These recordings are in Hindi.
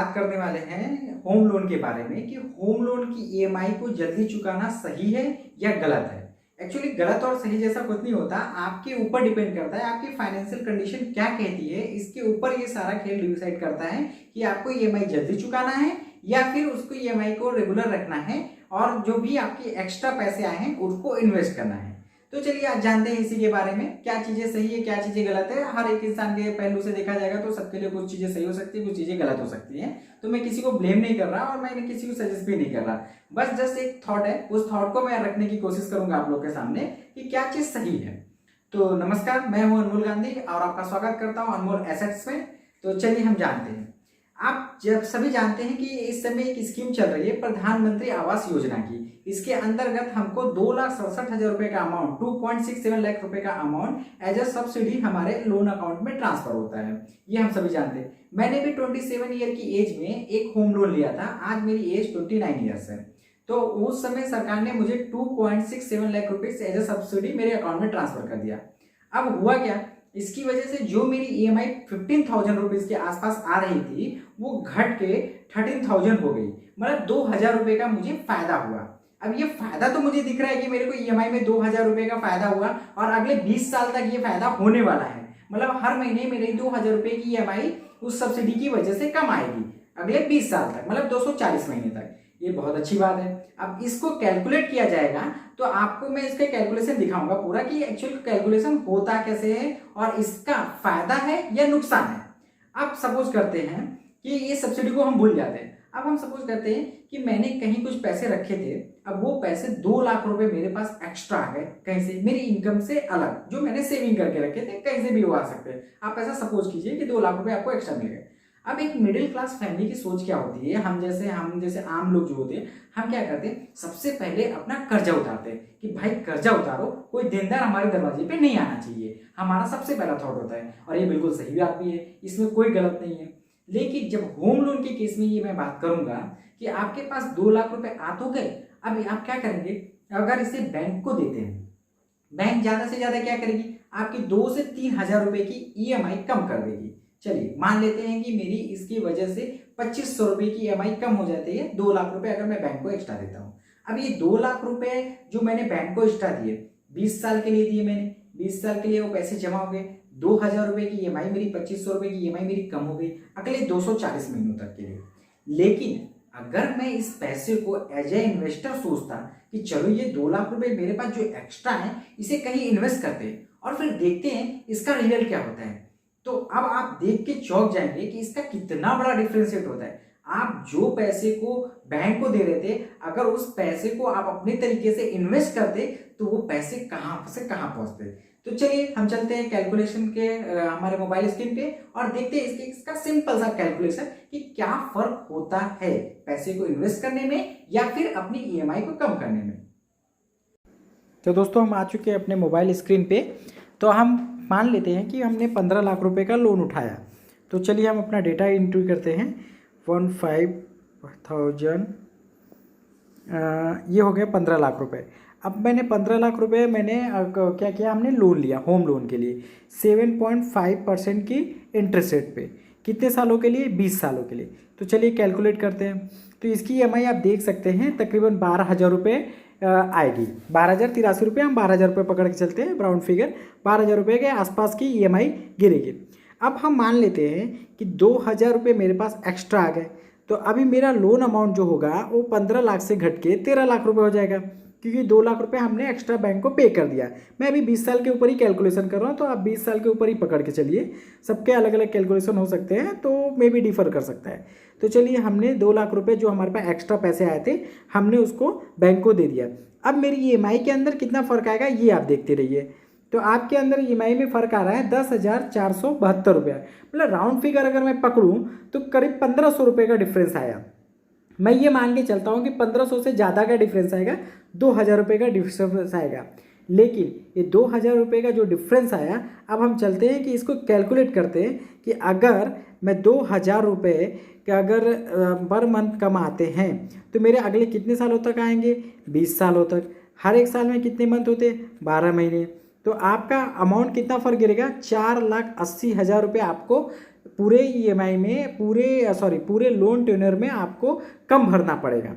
बात करने वाले हैं होम लोन के बारे में कि होम लोन की ईएमआई को जल्दी चुकाना सही है या गलत है। एक्चुअली गलत और सही जैसा कुछ नहीं होता, आपके ऊपर डिपेंड करता है आपकी फाइनेंशियल कंडीशन क्या कहती है, इसके ऊपर ये सारा खेल डिसाइड करता है कि आपको ईएमआई जल्दी चुकाना है या फिर उसको ईएमआई को रेगुलर रखना है और जो भी आपकी एक्स्ट्रा पैसे आए हैं उसको इन्वेस्ट करना है। तो चलिए आज जानते हैं इसी के बारे में, क्या चीजें सही है क्या चीजें गलत है। हर एक इंसान के पहलू से देखा जाएगा तो सबके लिए कुछ चीजें सही हो सकती है, कुछ चीजें गलत हो सकती हैं। तो मैं किसी को ब्लेम नहीं कर रहा और मैं किसी को सजेस्ट भी नहीं कर रहा, बस जस्ट एक थॉट है, उस थॉट को मैं रखने की कोशिश करूंगा आप लोग के सामने कि क्या चीज सही है। तो नमस्कार, मैं हूं अनमोल गांधी और आपका स्वागत करता हूं अनमोल एसेट्स में। तो चलिए हम जानते हैं, आप जब सभी जानते हैं कि इस समय एक स्कीम चल रही है प्रधानमंत्री आवास योजना की। इसके अंतर्गत हमको 2,67,000 रुपए का अमाउंट, 2.67 लाख रुपए का अमाउंट एज अ सब्सिडी हमारे लोन अकाउंट में ट्रांसफर होता है। ये हम सभी जानते हैं। मैंने भी 27 ईयर की एज में एक होम लोन लिया था, आज मेरी एज 29 ईयर्स है। तो उस समय सरकार ने मुझे 2.67 लाख रुपए एज अ सब्सिडी मेरे अकाउंट में ट्रांसफर कर दिया। अब हुआ क्या, इसकी वजह से जो मेरी ईएमआई 15,000 रुपीज के आसपास आ रही थी वो घट के 13,000 हो गई, मतलब 2,000 रुपए का मुझे फायदा हुआ। अब ये फायदा तो मुझे दिख रहा है कि मेरे को ईएमआई में 2,000 रुपए का फायदा हुआ और अगले 20 साल तक ये फायदा होने वाला है। मतलब हर महीने मेरे 2,000 रुपए की ईएमआई उस सब्सिडी की वजह से कम आएगी अगले 20 साल तक, मतलब 240 महीने तक। ये बहुत अच्छी बात है। अब इसको कैलकुलेट किया जाएगा तो आपको मैं इसका कैलकुलेशन दिखाऊंगा पूरा कि एक्चुअल कैलकुलेशन होता कैसे है और इसका फायदा है या नुकसान है। अब सपोज करते हैं कि ये सब्सिडी को हम भूल जाते हैं। अब हम सपोज करते हैं कि मैंने कहीं कुछ पैसे रखे थे, अब वो पैसे 2 लाख रुपए मेरे पास एक्स्ट्रा आ गए कहीं से, मेरी इनकम से अलग, जो मैंने सेविंग करके रखे थे, कहीं से भी वो आ सकते हैं। आप ऐसा सपोज कीजिए कि 2 लाख रुपए आपको एक्स्ट्रा मिल गए। अब एक मिडिल क्लास फैमिली की सोच क्या होती है, हम जैसे आम लोग जो होते हैं, हम क्या करते हैं, सबसे पहले अपना कर्जा उतारते हैं कि भाई कर्जा उतारो, कोई देनदार हमारे दरवाजे पे नहीं आना चाहिए। हमारा सबसे पहला थॉट होता है और ये बिल्कुल सही बात भी है, इसमें कोई गलत नहीं है। लेकिन जब होम लोन के केस में ये मैं बात करूंगा कि आपके पास 2 लाख रुपए आ तो गए, अब आप क्या करेंगे, अगर इसे बैंक को देते हैं, बैंक ज्यादा से ज्यादा क्या करेगी, आपकी 2 से 3,000 रुपए की ईएमआई कम कर देगी। चलिए मान लेते हैं कि मेरी इसकी वजह से 2,500 रुपए की ईएमआई कम हो जाती है, 2 लाख रुपए अगर मैं बैंक को एक्स्ट्रा देता हूं। अब ये 2 लाख रुपए जो मैंने बैंक को एक्स्ट्रा दिए, 20 साल के लिए दिए मैंने, 20 साल के लिए वो पैसे जमा हो गए, 2,000 रुपए की ईएमआई मेरी, 2,500 रुपए की ईएमआई मेरी कम हो गई अगले 240 महीनों तक के लिए। लेकिन अगर मैं इस पैसे को एज ए इन्वेस्टर सोचता कि चलो ये 2 लाख रुपए मेरे पास जो एक्स्ट्रा है इसे कहीं इन्वेस्ट करते हैं और फिर देखते हैं इसका रिजल्ट क्या होता है, तो अब आप देख के चौंक जाएंगे कि इसका कितना बड़ा डिफरेंशिएट होता है। आप जो पैसे को बैंक को दे रहे थे, अगर उस पैसे को आप अपने तरीके से इन्वेस्ट करते तो वो पैसे कहां से कहां पहुंचते। तो चलिए हम चलते हैं कैलकुलेशन के हमारे मोबाइल स्क्रीन पे और देखते हैं इसका सिंपल सा कैलकुलेशन कि क्या फर्क होता है पैसे को इन्वेस्ट करने में या फिर अपनी ईएमआई को कम करने में। तो दोस्तों हम आ चुके हैं अपने मोबाइल स्क्रीन पे। तो हम मान लेते हैं कि हमने 15 लाख रुपए का लोन उठाया। तो चलिए हम अपना डेटा एंट्री करते हैं, 15,000, ये हो गया 15 लाख रुपए। अब मैंने 15 लाख रुपए क्या किया, हमने लोन लिया होम लोन के लिए 7.5% की इंटरेस्ट रेट पे। कितने सालों के लिए, 20 सालों के लिए। तो चलिए कैलकुलेट करते हैं। तो इसकी ईएमआई आप देख सकते हैं तकरीबन 12,000 रुपये आएगी, 12,083 रुपये, हम 12,000 रुपये पकड़ के चलते हैं, ब्राउन फिगर 12,000 रुपये के आसपास की ईएमआई गिरेगी। अब हम मान लेते हैं कि 2,000 रुपये मेरे पास एक्स्ट्रा आ गए, तो अभी मेरा लोन अमाउंट जो होगा वो 15 लाख से घट के 13 लाख रुपये हो जाएगा, क्योंकि 2 लाख रुपए हमने एक्स्ट्रा बैंक को पे कर दिया। मैं अभी 20 साल के ऊपर ही कैलकुलेशन कर रहा हूँ, तो आप 20 साल के ऊपर ही पकड़ के चलिए, सबके अलग अलग कैलकुलेशन हो सकते हैं, तो मे भी डिफर कर सकता है। तो चलिए हमने 2 लाख रुपए जो हमारे पास एक्स्ट्रा पैसे आए थे हमने उसको बैंक को दे दिया। अब मेरी ईएमआई के अंदर कितना फ़र्क आएगा ये आप देखते रहिए। तो आपके अंदर ईएमआई में फ़र्क आ रहा है 10,472 रुपया, मतलब राउंड फिगर अगर मैं पकड़ूँ तो करीब 1,500 रुपये का डिफरेंस आया। मैं ये मान के चलता हूँ कि 1,500 से ज़्यादा का डिफरेंस आएगा, 2,000 रुपये का डिफरेंस आएगा। लेकिन ये 2,000 रुपये का जो डिफरेंस आया, अब हम चलते हैं कि इसको कैलकुलेट करते हैं कि अगर मैं 2,000 रुपये का अगर पर मंथ कमाते हैं तो मेरे अगले कितने सालों तक आएंगे, 20 सालों तक। हर एक साल में कितने मंथ होते, 12 महीने। तो आपका अमाउंट कितना फ़र्क गिरेगा, 4,80,000 रुपये आपको पूरे ईएमआई में पूरे लोन टेन्योर में आपको कम भरना पड़ेगा।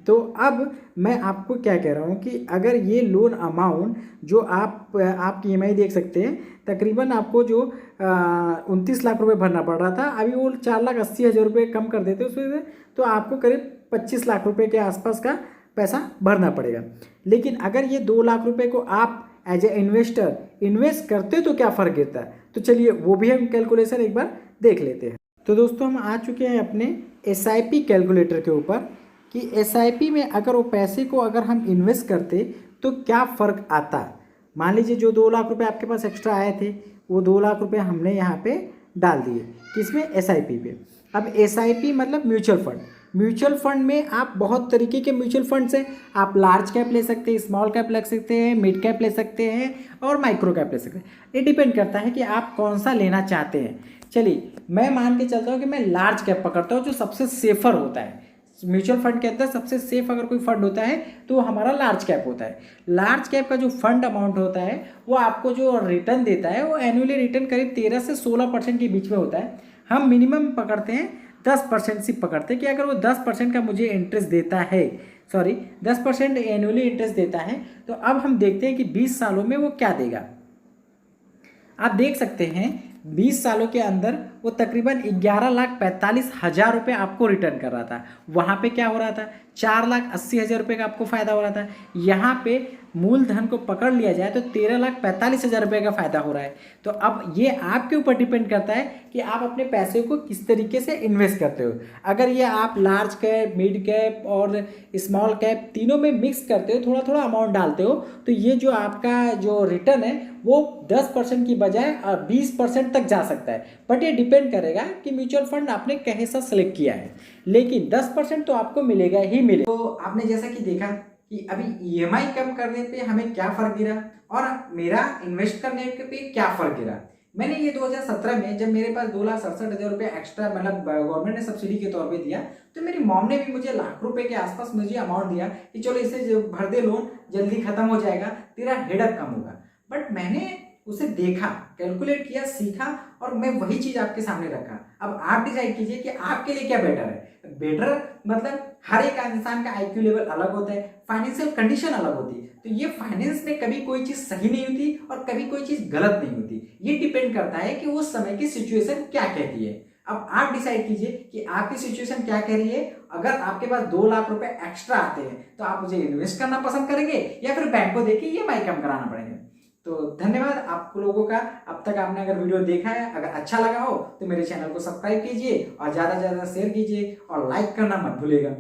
तो अब मैं आपको क्या कह रहा हूँ कि अगर ये लोन अमाउंट जो आपकी ईएमआई देख सकते हैं, तकरीबन आपको जो 29 लाख रुपए भरना पड़ रहा था, अभी वो 4,80,000 रुपये कम कर देते उसमें से, तो आपको करीब 25 लाख रुपए के आसपास का पैसा भरना पड़ेगा। लेकिन अगर ये 2 लाख रुपए को आप एज ए इन्वेस्टर इन्वेस्ट करते तो क्या फ़र्क गिरता है, तो चलिए वो भी हम कैलकुलेशन एक बार देख लेते हैं। तो दोस्तों हम आ चुके हैं अपने SIP कैलकुलेटर के ऊपर कि SIP में अगर वो पैसे को अगर हम इन्वेस्ट करते तो क्या फ़र्क आता। मान लीजिए जो 2 लाख रुपए आपके पास एक्स्ट्रा आए थे, वो 2 लाख रुपए हमने यहाँ पे डाल दिए किसमें, SIP पे। अब SIP मतलब म्यूचुअल फंड। म्यूचुअल फंड में आप बहुत तरीके के म्यूचुअल फंड्स हैं, आप लार्ज कैप ले सकते हैं, स्मॉल कैप ले सकते हैं, मिड कैप ले सकते हैं और माइक्रो कैप ले सकते हैं। ये डिपेंड करता है कि आप कौन सा लेना चाहते हैं। चलिए मैं मान के चलता हूँ कि मैं लार्ज कैप पकड़ता हूँ, जो सबसे सेफर होता है। म्यूचुअल फंड के अंदर सबसे सेफ अगर कोई फंड होता है तो वो हमारा लार्ज कैप होता है। लार्ज कैप का जो फंड अमाउंट होता है वो आपको जो रिटर्न देता है वो एनुअली रिटर्न करीब 13 से 16% के बीच में होता है। हम मिनिमम पकड़ते हैं 10% सिर्फ पकड़ते हैं कि अगर वो 10% का मुझे इंटरेस्ट देता है, 10% एनुअली इंटरेस्ट देता है, तो अब हम देखते हैं कि 20 सालों में वो क्या देगा। आप देख सकते हैं 20 सालों के अंदर वो तकरीबन 11,45,000 रुपये आपको रिटर्न कर रहा था। वहाँ पे क्या हो रहा था, 4,80,000 रुपये का आपको फ़ायदा हो रहा था। यहाँ पे मूलधन को पकड़ लिया जाए तो 13,45,000 रुपये का फ़ायदा हो रहा है। तो अब ये आपके ऊपर डिपेंड करता है कि आप अपने पैसे को किस तरीके से इन्वेस्ट करते हो। अगर ये आप लार्ज कैप, मिड कैप और स्मॉल कैप तीनों में मिक्स करते हो, थोड़ा थोड़ा अमाउंट डालते हो, तो ये जो आपका जो रिटर्न है वो 10% की बजाय 20% तक जा सकता है। बट ये डिपेंड करेगा कि म्यूचुअल फंड आपने कैसा सेलेक्ट किया है, लेकिन 10% तो आपको मिलेगा ही मिलेगा। तो आपने जैसा कि देखा कि अभी EMI कम करने पे हमें क्या फर्क गिरा और मेरा इन्वेस्ट करने पे क्या फर्क गिरा। मैंने ये 2017 में जब मेरे पास 2,67,000 रुपये एक्स्ट्रा मतलब गवर्नमेंट ने सब्सिडी के तौर पे दिया, तो मेरी मॉम ने भी मुझे लाख रुपए के आसपास मुझे अमाउंट दिया कि चलो इसे भर दे, लोन जल्दी खत्म हो जाएगा, तेरा हेडक कम होगा। बट मैंने उसे देखा, कैलकुलेट किया, सीखा और मैं वही चीज आपके सामने रखा। अब आप डिसाइड कीजिए कि आपके लिए क्या बेटर है। बेटर मतलब हर एक इंसान का IQ लेवल अलग होता है, फाइनेंशियल कंडीशन अलग होती है, तो ये फाइनेंस में कभी कोई चीज सही नहीं होती और कभी कोई चीज गलत नहीं होती। ये डिपेंड करता है कि उस समय की सिचुएशन क्या कहती है। अब आप डिसाइड कीजिए कि आपकी सिचुएशन क्या कह रही है। अगर आपके पास 2 लाख रुपए एक्स्ट्रा आते हैं तो आप मुझे इन्वेस्ट करना पसंद करेंगे या फिर बैंक को देके EMI कम कराना पड़ेगा। तो धन्यवाद आप लोगों का। अब तक आपने अगर वीडियो देखा है, अगर अच्छा लगा हो तो मेरे चैनल को सब्सक्राइब कीजिए और ज़्यादा से ज़्यादा शेयर कीजिए और लाइक करना मत भूलिएगा।